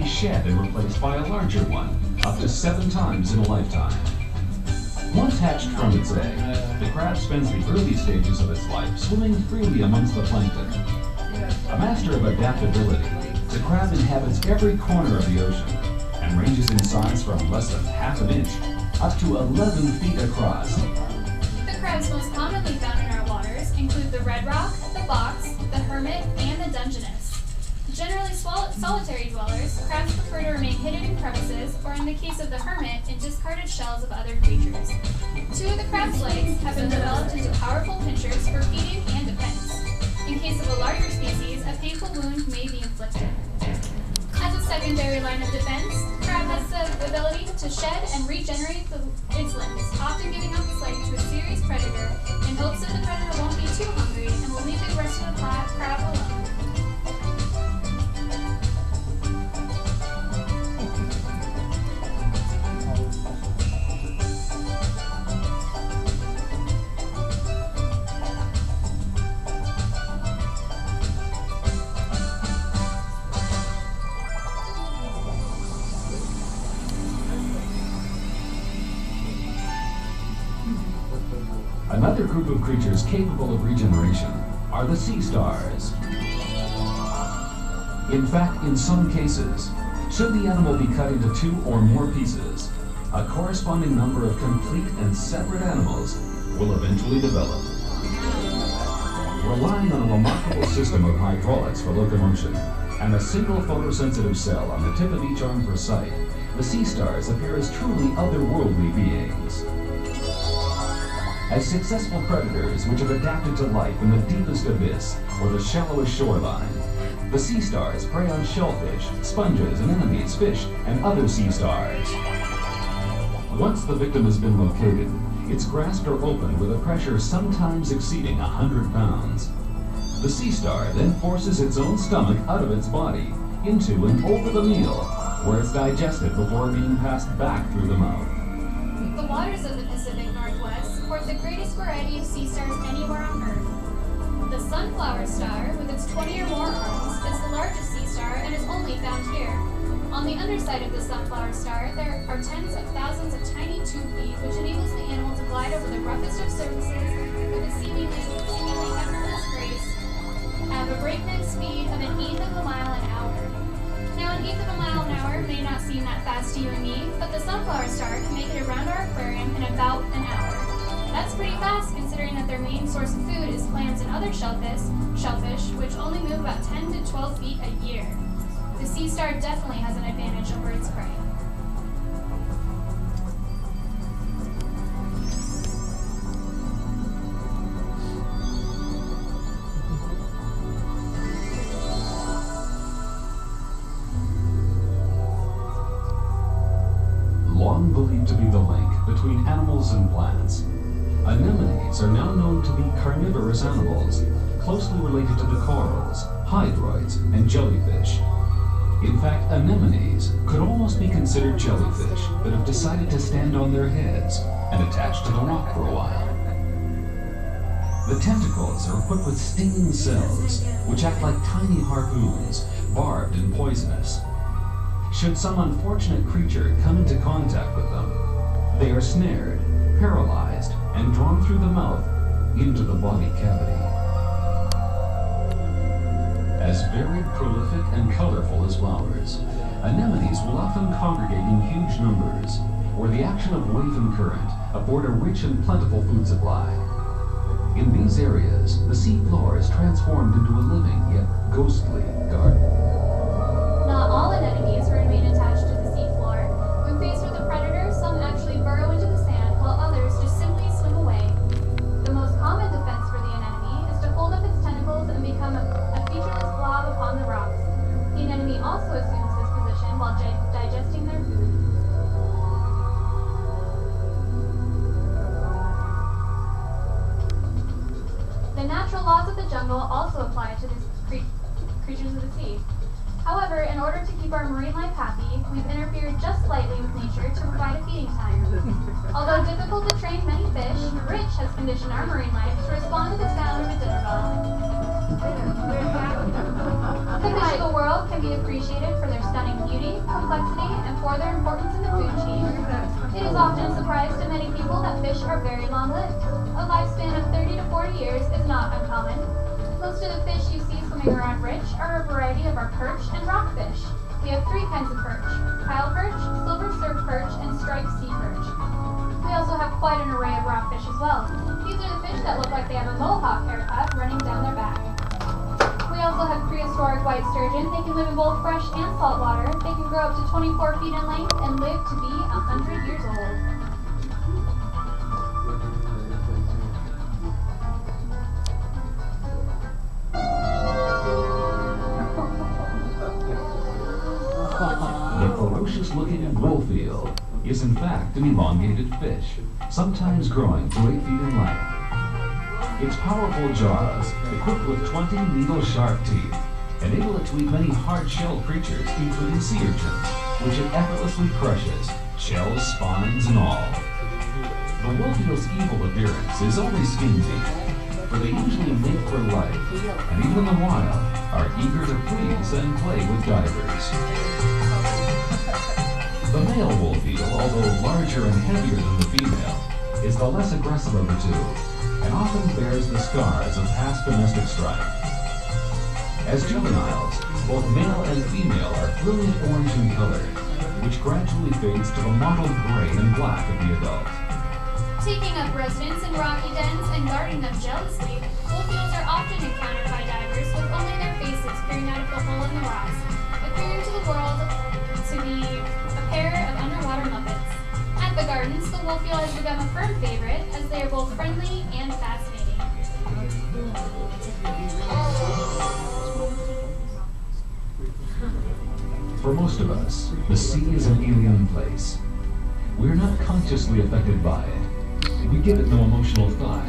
be shed and replaced by a larger one, up to 7 times in a lifetime. Once hatched from its egg, the crab spends the early stages of its life swimming freely amongst the plankton. A master of adaptability, the crab inhabits every corner of the ocean and ranges in size from less than half an inch up to 11 feet across. The crabs most commonly found in our waters include the red rock, the box, the hermit, and the Dungeness. Generally solitary dwellers, crabs prefer to remain hidden in crevices, or in the case of the hermit, in discarded shells of other creatures. 2 of the crab's legs have been developed into powerful pinchers for feeding and defense. In case of a larger species, a painful wound may be inflicted. As a secondary line of defense, the crab has the ability to shed and regenerate its limbs, often giving up its leg to a serious predator in hopes that the predator won't be too hungry and will leave the rest of the crab alone. Another group of creatures capable of regeneration are the sea stars. In fact, in some cases, should the animal be cut into 2 or more pieces, a corresponding number of complete and separate animals will eventually develop. Relying on a remarkable system of hydraulics for locomotion and a single photosensitive cell on the tip of each arm for sight, the sea stars appear as truly otherworldly beings. As successful predators which have adapted to life in the deepest abyss or the shallowest shoreline, the sea stars prey on shellfish, sponges, anemones, fish, and other sea stars. Once the victim has been located, it's grasped or opened with a pressure sometimes exceeding 100 pounds. The sea star then forces its own stomach out of its body into and over the meal, where it's digested before being passed back through the mouth. The waters of the Pacific Northwest support the greatest variety of sea stars anywhere on Earth. The sunflower star, with its 20 or more arms, is the largest sea star and is only found here. On the underside of the sunflower star, there are tens of thousands of tiny tube feet, which enables the animal to glide over the roughest of surfaces with a seemingly effortless grace at a breakneck speed of 1/8 of a mile an hour. Now, 1/8 of a mile an hour may not seem that fast to you and me, but the sunflower star can make it around our aquarium in about an hour. That's pretty fast, considering that their main source of food is clams and other shellfish, which only move about 10 to 12 feet a year. The sea star definitely has an advantage over its prey. Long believed to be the link between animals and plants, anemones are now known to be carnivorous animals, closely related to the corals, hydroids, and jellyfish. In fact, anemones could almost be considered jellyfish that have decided to stand on their heads and attach to the rock for a while. The tentacles are equipped with stinging cells, which act like tiny harpoons, barbed and poisonous. Should some unfortunate creature come into contact with them, they are snared, paralyzed, and drawn through the mouth into the body cavity. As varied, prolific, and colorful as flowers, anemones will often congregate in huge numbers, where the action of wave and current afford a rich and plentiful food supply. In these areas, the sea floor is transformed into a living yet ghostly garden. Not all anemones remain attached to the seafloor. When faced with a predator, some actually burrow into the sand, while others just simply swim away. The most common defense for the anemone is to hold up its tentacles and become a featureless blob upon the rocks. The anemone also assumes this position while digesting their food. The natural laws of the jungle also apply to these creatures of the sea. However, in order to keep our marine life happy, we've interfered just slightly with nature to provide a feeding time. Although difficult to train many fish, Rich has conditioned our marine life to respond to the sound of a dinner bell. The fish of the world can be appreciated for their stunning beauty, for their importance in the food chain. It is often a surprise to many people that fish are very long-lived. A lifespan of 30 to 40 years is not uncommon. Most of the fish you see swimming around Rich are a variety of our perch and rockfish. We have three kinds of perch: tile perch, silver surf perch, and striped sea perch. We also have quite an array of rockfish as well. These are the fish that look like they have a mohawk haircut running down their back. We also have prehistoric white sturgeon. They can live in both fresh and salt water. They can grow up to 24 feet in length and live to be 100 years old. The ferocious-looking wolfeel is in fact an elongated fish, sometimes growing to 8 feet in length. Its powerful jaws, equipped with 20 needle-sharp teeth, enable it to eat many hard-shelled creatures, including sea urchins, which it effortlessly crushes, shells, spines, and all. The wolfeel's evil appearance is only skin deep, for they usually mate for life, and even in the wild, are eager to please and play with divers. The male wolfeel, although larger and heavier than the female, is the less aggressive of the two, and often bears the scars of past domestic strife. As juveniles, both male and female are brilliant orange in color, which gradually fades to the mottled gray and black of the adult. Taking up residence in rocky dens and guarding them jealously, wolfeels are often encountered by divers with only their faces peering out of the hole in the rocks, appearing to the world to be a pair of underwater muppets. At the gardens, the wolfeel has become a firm favorite as they are both friendly and fascinating. For most of us, the sea is an alien place. We're not consciously affected by it. We give it no emotional thought,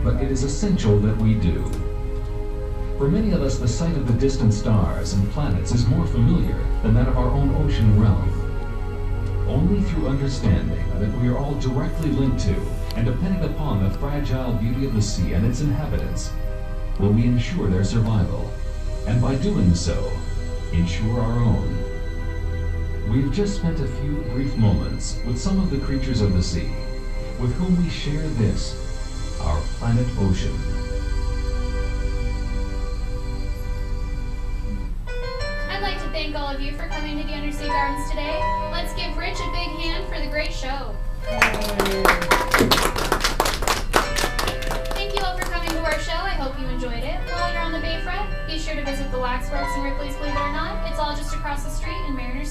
but it is essential that we do. For many of us, the sight of the distant stars and planets is more familiar than that of our own ocean realm. Only through understanding that we are all directly linked to and dependent upon the fragile beauty of the sea and its inhabitants will we ensure their survival, and by doing so, ensure our own. We've just spent a few brief moments with some of the creatures of the sea, with whom we share this, our planet ocean. I'd like to thank all of you for coming to the Undersea Gardens today. Let's give Rich a big hand for the great show. Thank you all for coming to our show. I hope you enjoyed it. While you're on the bayfront, be sure to visit the Waxworks in Ripley's Believe It or Not. It's all just across the street in Mariners